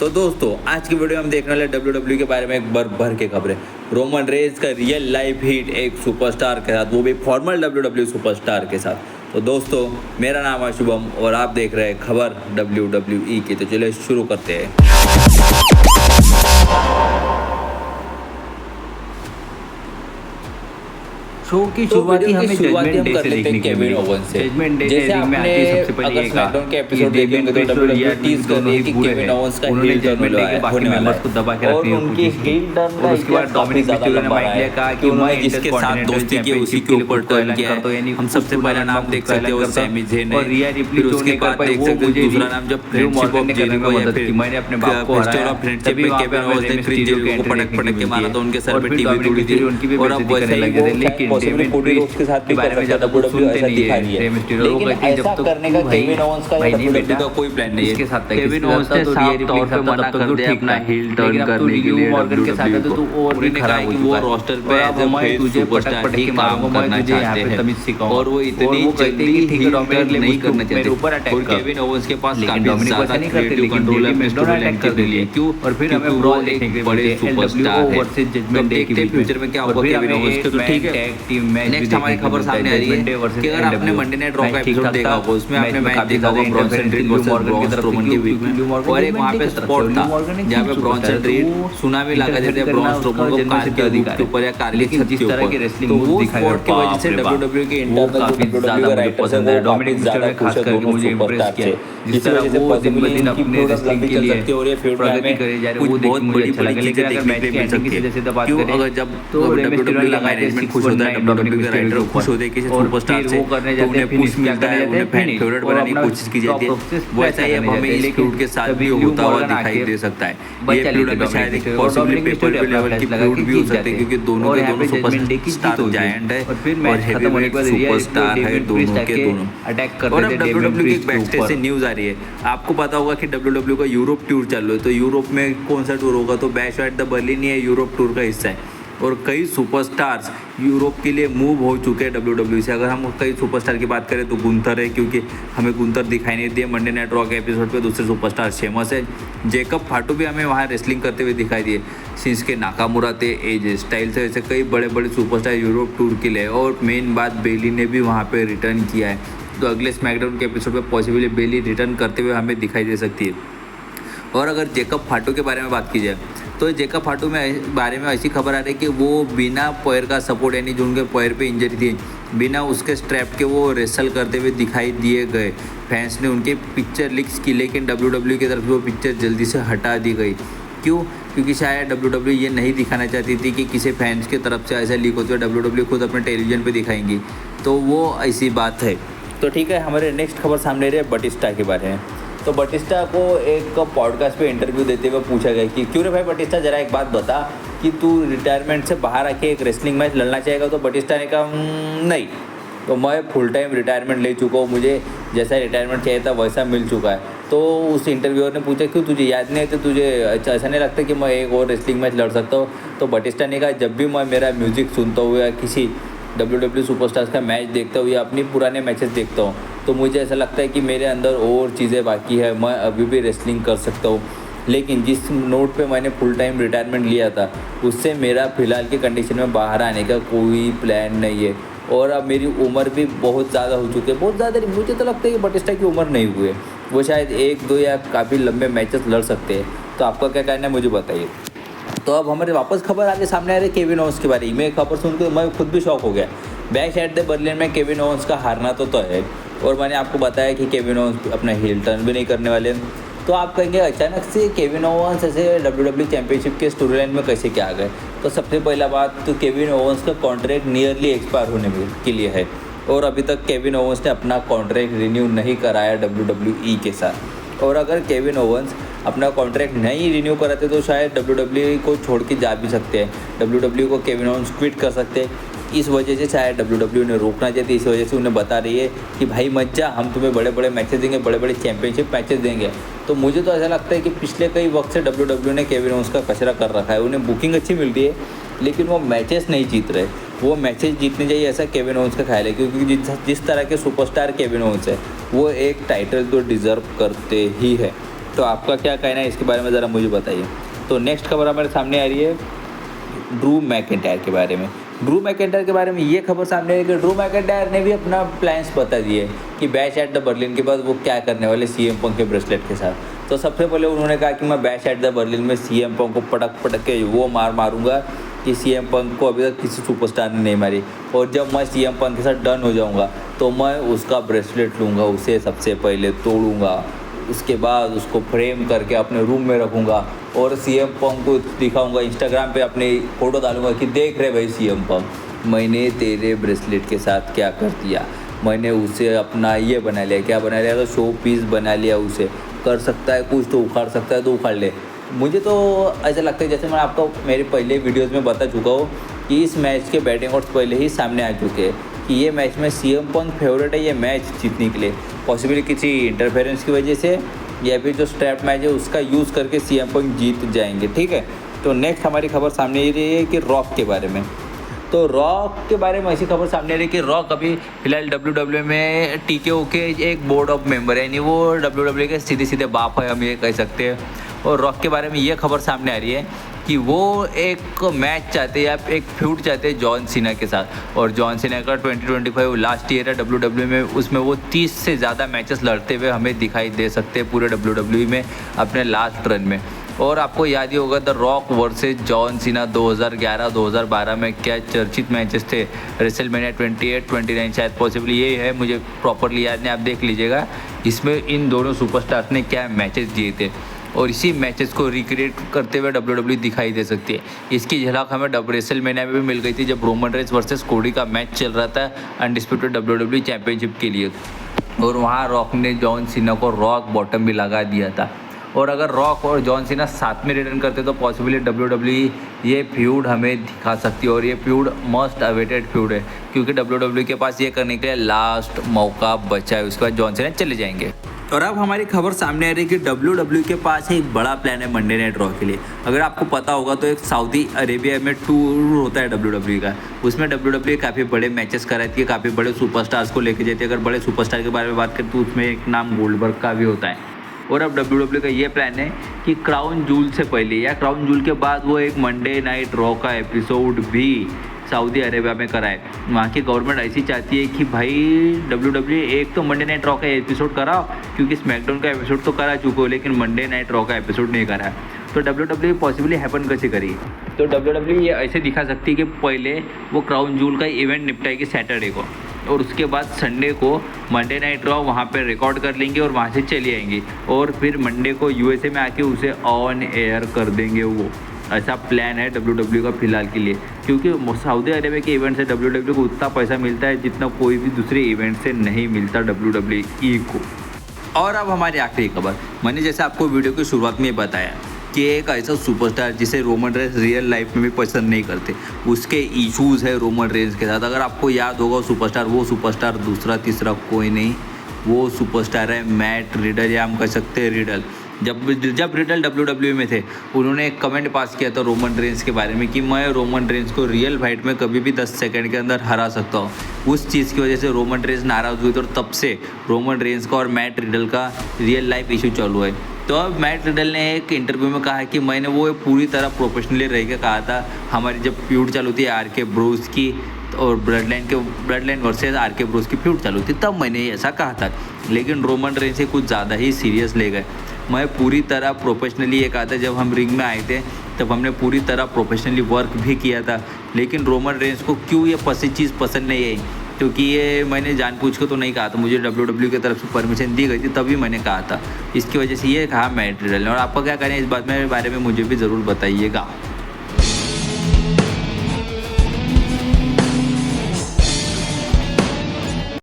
तो दोस्तों आज की वीडियो में हम देखने वाले WWE के बारे में एक भर के खबरें। रोमन रेंज का रियल लाइफ हिट एक सुपरस्टार के साथ, वो भी फॉर्मल WWE सुपरस्टार के साथ। तो दोस्तों मेरा नाम है शुभम और आप देख रहे हैं खबर WWE की। तो चलिए शुरू करते हैं। शो की शुरुआती हमें जजमेंट डे से देखने को मिली। जजमेंट डे में आती सबसे पहले एक के एपिसोड देखेंगे तो WWE टीज कर रही है कि केविन ओवेंस का उन्होंने जजमेंट डे के बाकी मेंबर्स को दबा के रखने की कोशिश की और उसके बाद डोमिनिक मिस्टेरियो ने माइक लिया, कहा कि उन्होंने जिसके साथ दोस्ती की उसी के ऊपर टर्न किया है। हम सबसे पहला नाम देख सकते हैं वो सैमी ज़ेन और रिया रिप्ली, फिर उसके बाद देख सकते हैं दूसरा नाम जब फ्रेंडशिप ऑफ जेरिको या फिर मैंने अपने बाप को हराया, फ्रेंडशिप में केविन ओवेंस ने क्रिस जेरिको को पटक के मारा तो उनके सर पे टीवी तोड़ी थी और अब वैसे ही वो लेकिन डेविड प्रिस्ट के साथ भी बारे में ज्यादा WWE ऐसा दिखा रही है। लेकिन ऐसा करने का केविन ओवेंस का WWE का कोई प्लान नहीं है। केविन ओवेंस ने साफ तौर पे मना कर दिया अपना हील टर्न करने के लिए मॉर्गन के साथ तो तू और भी खराब हो चुका है। वो रोस्टर पे एज अ फेस सुपरस्टार ही काम करना चाहते हैं और वो इतनी जल्दी ठीक डोमिनेट नहीं करना चाहते। और केविन ओवेंस के पास काफी ज्यादा क्रिएटिव कंट्रोल है स्टोरी लाइन के लिए। क्यों? और फिर हमें ब्रो एक बड़े सुपरस्टार है वर्सेस जजमेंट डे के फ्यूचर में क्या होगा केविन ओवेंस के। तो ठीक है, नेक्स्ट हमारी खबर सामने आ रही है कि अगर आपने मंडे नाइट रॉ का एपिसोड देखा होगा उसमें आपने मैच देखा होगा Bronson read versus Braun Strowman के वीक में और एक वहां पे स्पॉट था जहां पे ब्रॉन्सन रीड सुनामी लगा देते हैं ब्रॉन स्ट्रोमन को कार के ऊपर या कार की छत के ऊपर। तो वो स्पॉट की वजह से WWE के इंटरनल काफी ज्यादा मुझे पसंद है। डोमिनिक मिस्टेरियो खास करके मुझे इंप्रेस किया जिस तरह वो दिन ब दिन अपने रेसलिंग के लिए प्रगति करे जा रहे हैं वो देख के मुझे अच्छा लगा। लेकिन अगर मैच की एंडिंग की जैसे बात करें अगर जब तो WWE का मैनेजमेंट खुश होता है, WWE का राइटर खुश होते हैं किसी सुपरस्टार से तो उन्हें पुश मिलता है, उन्हें फैन फेवरेट बनाने की कोशिश की जाती है। वैसा ही अब हमें इस फ्यूड के साथ भी होता हुआ दिखाई दे सकता है। ये फ्यूड में शायद एक पॉसिबली पेपर पे लेवल की फ्यूड भी हो सकती है क्योंकि दोनों के दोनों सुपरस्टार जायंट है और हेवीवेट सुपरस्टार है दोनों के दोनों। और अब WWE की एक बैकस्टेज से न्यूज़ आ रही है। आपको पता होगा कि WWE का यूरोप टूर चालू है। तो यूरोप में कौन सा टूर होगा? तो बैश एट द बर्लिन ये यूरोप टूर का हिस्सा है और कई सुपरस्टार्स यूरोप के लिए मूव हो चुके हैं WWE से। अगर हम कई सुपरस्टार की बात करें तो गुंथर है, क्योंकि हमें गुंथर दिखाई नहीं दिए मंडे नाइट रॉ के एपिसोड पे। दूसरे सुपरस्टार शेमस है। जेकब फाटू भी हमें वहाँ रेसलिंग करते हुए दिखाई दिए। शिंसुके नाकामुरा थे, एज स्टाइल से ऐसे कई बड़े बड़े सुपरस्टार यूरोप टूर के लिए। और मेन बात बेली ने भी वहाँ पर रिटर्न किया है। तो अगले स्मैकडाउन के एपिसोड में पॉसिबली बेली रिटर्न करते हुए हमें दिखाई दे सकती है। और अगर जेकब फाटू के बारे में बात की जाए तो जेकब फाटू में बारे में ऐसी खबर आ रही है कि वो बिना पैर का सपोर्ट, यानी जो उनके पैर पे इंजरी थी, बिना उसके स्ट्रैप के वो रेसल करते हुए दिखाई दिए गए। फैंस ने उनके पिक्चर लीक्स की लेकिन WWE की तरफ से वो पिक्चर जल्दी से हटा दी गई। क्यों? क्योंकि शायद WWE ये नहीं दिखाना चाहती थी कि किसी फैंस की तरफ से ऐसा लीक होता है। WWE खुद अपने टेलीविज़न पर दिखाएंगी, तो वो ऐसी बात है। तो ठीक है, हमारे नेक्स्ट खबर सामने रही है बटिस्टा के बारे में। तो बटिस्टा को एक पॉडकास्ट पे इंटरव्यू देते हुए पूछा गया कि क्यों रे भाई बटिस्टा, ज़रा एक बात बता कि तू रिटायरमेंट से बाहर आके एक रेसलिंग मैच लड़ना चाहेगा? तो बटिस्टा ने कहा नहीं, तो मैं फुल टाइम रिटायरमेंट ले चुका हूँ, मुझे जैसा रिटायरमेंट चाहिए था वैसा मिल चुका है। तो उस इंटरव्यूअर ने पूछा क्यों, तुझे याद नहीं है? तो तुझे ऐसा नहीं लगता कि मैं एक और रेसलिंग मैच लड़ सकता हूँ? तो बटिस्टा ने कहा जब भी मैं मेरा म्यूज़िक सुनता हूँ या किसी WWE सुपरस्टार्स का मैच देखता हूँ या अपनी पुराने मैचेस देखता हूँ तो मुझे ऐसा लगता है कि मेरे अंदर और चीज़ें बाकी है, मैं अभी भी रेसलिंग कर सकता हूँ। लेकिन जिस नोट पे मैंने फुल टाइम रिटायरमेंट लिया था उससे मेरा फ़िलहाल की कंडीशन में बाहर आने का कोई प्लान नहीं है। और अब मेरी उम्र भी बहुत ज़्यादा हो चुकी है, बहुत ज़्यादा नहीं, मुझे तो लगता है कि बटिस्टा की उम्र नहीं हुई है, वो शायद 1-2 या काफ़ी लंबे मैचेस लड़ सकते हैं। तो आपका क्या कहना है मुझे बताइए। तो अब हमारे वापस खबर आगे सामने आ रही है केविन ओवेंस के बारे में। खबर सुनकर मैं खुद भी शॉक हो गया। बैश एट द बर्लिन में केविन ओवेंस का हारना तो है और मैंने आपको बताया कि केविन ओवेंस अपना हील टर्न भी नहीं करने वाले। तो आप कहेंगे अचानक से केविन ओवेंस ऐसे WWE चैंपियनशिप के स्टोरी लाइन में कैसे क्या आ गए? तो सबसे पहला बात तो केविन ओवेंस का कॉन्ट्रैक्ट नियरली एक्सपायर होने के लिए है और अभी तक केविन ओवेंस ने अपना कॉन्ट्रैक्ट रिन्यू नहीं कराया WWE के साथ। और अगर केविन ओवेंस अपना कॉन्ट्रैक्ट नहीं रिन्यू कराते तो शायद WWE को छोड़ के जा भी सकते हैं। WWE को केविन ओवेंस क्विट कर सकते हैं। इस वजह से शायद WWE ने रोकना चाहती है। इस वजह से उन्हें बता रही है कि भाई मत जा, हम तुम्हें बड़े बड़े मैचेस देंगे, बड़े बड़े चैंपियनशिप मैचेस देंगे। तो मुझे तो ऐसा लगता है कि पिछले कई वक्त से WWE ने केविन ओवेंस का कचरा कर रखा है। उन्हें बुकिंग अच्छी मिल रही है लेकिन वो मैचेस नहीं जीत रहे। वो मैचेस जीतने चाहिए ऐसा केविन ओवेंस का ख्याल है, क्योंकि जिस तरह के सुपरस्टार केविन ओवेंस है वो एक टाइटल तो डिज़र्व करते ही है। तो आपका क्या कहना है इसके बारे में ज़रा मुझे बताइए। तो नेक्स्ट खबर हमारे सामने आ रही है ड्रू मैकिंटायर के बारे में। ड्रू मैकिंटायर के बारे में ये खबर सामने है कि ड्रू मैकिंटायर ने भी अपना प्लान्स बता दिए कि बैश एट द बर्लिन के बाद वो क्या करने वाले CM पंक के ब्रेसलेट के साथ। तो सबसे पहले उन्होंने कहा कि मैं बैश एट द बर्लिन में CM पंक को पटक के वो मारूंगा कि CM पंक को अभी तक किसी सुपरस्टार ने नहीं मारी, और जब मैं CM पंक के साथ डन हो जाऊँगा तो मैं उसका ब्रेसलेट लूँगा, उसे सबसे पहले तोड़ूँगा, उसके बाद उसको फ्रेम करके अपने रूम में रखूँगा और CM पंक को दिखाऊंगा, इंस्टाग्राम पे अपनी फ़ोटो डालूंगा कि देख रहे भाई CM पंक, मैंने तेरे ब्रेसलेट के साथ क्या कर दिया, मैंने उसे अपना ये बना लिया, क्या बना लिया, तो शो पीस बना लिया, उसे कर सकता है कुछ तो उखाड़ सकता है तो उखाड़ ले। मुझे तो ऐसा लगता है जैसे मैं आपको मेरे पहले वीडियोज़ में बता चुका हूँ कि इस मैच के बैटिंग ऑड्स पहले ही सामने आ चुके हैं कि ये मैच में CM पंक फेवरेट है ये मैच जीतने के लिए, पॉसिबली किसी इंटरफेरेंस की वजह से या फिर जो स्ट्रैप मैच है उसका यूज़ करके CM पंक जीत जाएंगे, ठीक है। तो नेक्स्ट हमारी खबर सामने ये रही है कि रॉक के बारे में। तो रॉक के बारे में ऐसी खबर सामने आ रही है कि रॉक अभी फिलहाल WWE में TKO के एक बोर्ड ऑफ मेंबर है, यानी वो WWE के सीधे बाप है, हम ये कह सकते हैं। और रॉक के बारे में ये खबर सामने आ रही है कि वो एक मैच चाहते हैं या एक फ्यूड चाहते हैं जॉन सीना के साथ, और जॉन सीना का 2025 लास्ट ईयर है WWE में, उसमें वो 30 से ज़्यादा मैचेस लड़ते हुए हमें दिखाई दे सकते हैं पूरे WWE में अपने लास्ट रन में। और आपको याद ही होगा the rock versus John Cena 2011-2012 में क्या चर्चित मैचेस थे, रेसलमेनिया 28, 29 शायद पॉसिबली ये है, मुझे प्रॉपरली याद नहीं, आप देख लीजिएगा। इसमें इन दोनों सुपरस्टार्स ने क्या मैचेस दिए थे और इसी मैचेस को रिक्रिएट करते हुए WWE दिखाई दे सकती है। इसकी झलक हमें रेसलमेनिया में भी मिल गई थी जब रोमन रेंस वर्सेस कोडी का मैच चल रहा था अनडिस्प्यूटेड WWE चैंपियनशिप के लिए, और वहाँ रॉक ने जॉन सीना को रॉक बॉटम भी लगा दिया था। और अगर रॉक और जॉन सीना साथ में रिटर्न करते तो पॉसिबली WWE ये फ्यूड हमें दिखा सकती है, और ये फ्यूड मोस्ट अवेटेड फ्यूड है क्योंकि WWE के पास ये करने के लिए लास्ट मौका बचा है, उसके बाद जॉन सीना चले जाएंगे। और अब हमारी खबर सामने आ रही है कि WWE के पास एक बड़ा प्लान है मंडे नाइट रॉ के लिए। अगर आपको पता होगा तो एक सऊदी अरेबिया में टूर होता है WWE का, उसमें WWE काफ़ी बड़े मैचेस कराती है, काफ़ी बड़े सुपरस्टार्स को लेके जाती है। अगर बड़े सुपरस्टार के बारे में बात करें तो उसमें एक नाम गोल्डबर्ग का भी होता है। और अब WWE का ये प्लान है कि क्राउन जूल से पहले या क्राउन जूल के बाद वो एक मंडे नाइट रॉ का एपिसोड भी सऊदी अरेबिया में कराए। वहाँ की गवर्नमेंट ऐसी चाहती है कि भाई WWE एक तो मंडे नाइट रॉ का एपिसोड कराओ, क्योंकि स्मैकडाउन का एपिसोड तो करा चुके हो लेकिन मंडे नाइट रॉ का एपिसोड नहीं करा है। तो WWE पॉसिबली हैपन कैसे करी, तो WWE ये ऐसे दिखा सकती है कि पहले वो क्राउन जूल का इवेंट निपटाएगी सैटरडे को, और उसके बाद संडे को मंडे नाइट रॉ वहाँ पे रिकॉर्ड कर लेंगे और वहाँ से चली आएंगी, और फिर मंडे को USA में आके उसे ऑन एयर कर देंगे। वो ऐसा प्लान है WWE का फिलहाल के लिए, क्योंकि सऊदी अरेबिया के इवेंट से WWE को उतना पैसा मिलता है जितना कोई भी दूसरे इवेंट से नहीं मिलता WWE को। और अब हमारी आखिरी खबर, मैंने जैसे आपको वीडियो की शुरुआत में बताया कि एक ऐसा सुपरस्टार जिसे रोमन रेंस रियल लाइफ में भी पसंद नहीं करते, उसके इश्यूज़ है रोमन रेंस के साथ। अगर आपको याद होगा वो सुपरस्टार दूसरा तीसरा कोई नहीं, वो सुपरस्टार है मैट रिडल, या हम कह सकते हैं रिडल। जब रिडल WWE में थे उन्होंने एक कमेंट पास किया था रोमन रेंस के बारे में कि मैं रोमन रेंस को रियल फाइट में कभी भी 10 सेकंड के अंदर हरा सकता हूँ। उस चीज़ की वजह से रोमन रेंस नाराज़ हुए थे और तब से रोमन रेंस का और मैट रिडल का रियल लाइफ इशू चालू है। तो अब मैट रिडल ने एक इंटरव्यू में कहा कि मैंने वो पूरी तरह प्रोफेशनली रह के कहा था, हमारी जब फ्यूड चालू थी RK ब्रूस की और blood line versus RK Bruce की फ्यूड चालू थी, तब मैंने ऐसा कहा था, लेकिन रोमन रेंस से कुछ ज़्यादा ही सीरियस ले गए। मैं पूरी तरह प्रोफेशनली ये कहा था, जब हम रिंग में आए थे तब हमने पूरी तरह प्रोफेशनली वर्क भी किया था, लेकिन रोमन रेंस को क्यों ये चीज़ पसंद नहीं आई, क्योंकि ये मैंने जानबूझ के तो नहीं कहा था, मुझे WWE की तरफ से परमिशन दी गई थी तभी मैंने कहा था, इसकी वजह से ये कहा मैट रिडल ने। और आपका क्या कहना है इस बात में बारे में मुझे भी ज़रूर बताइएगा।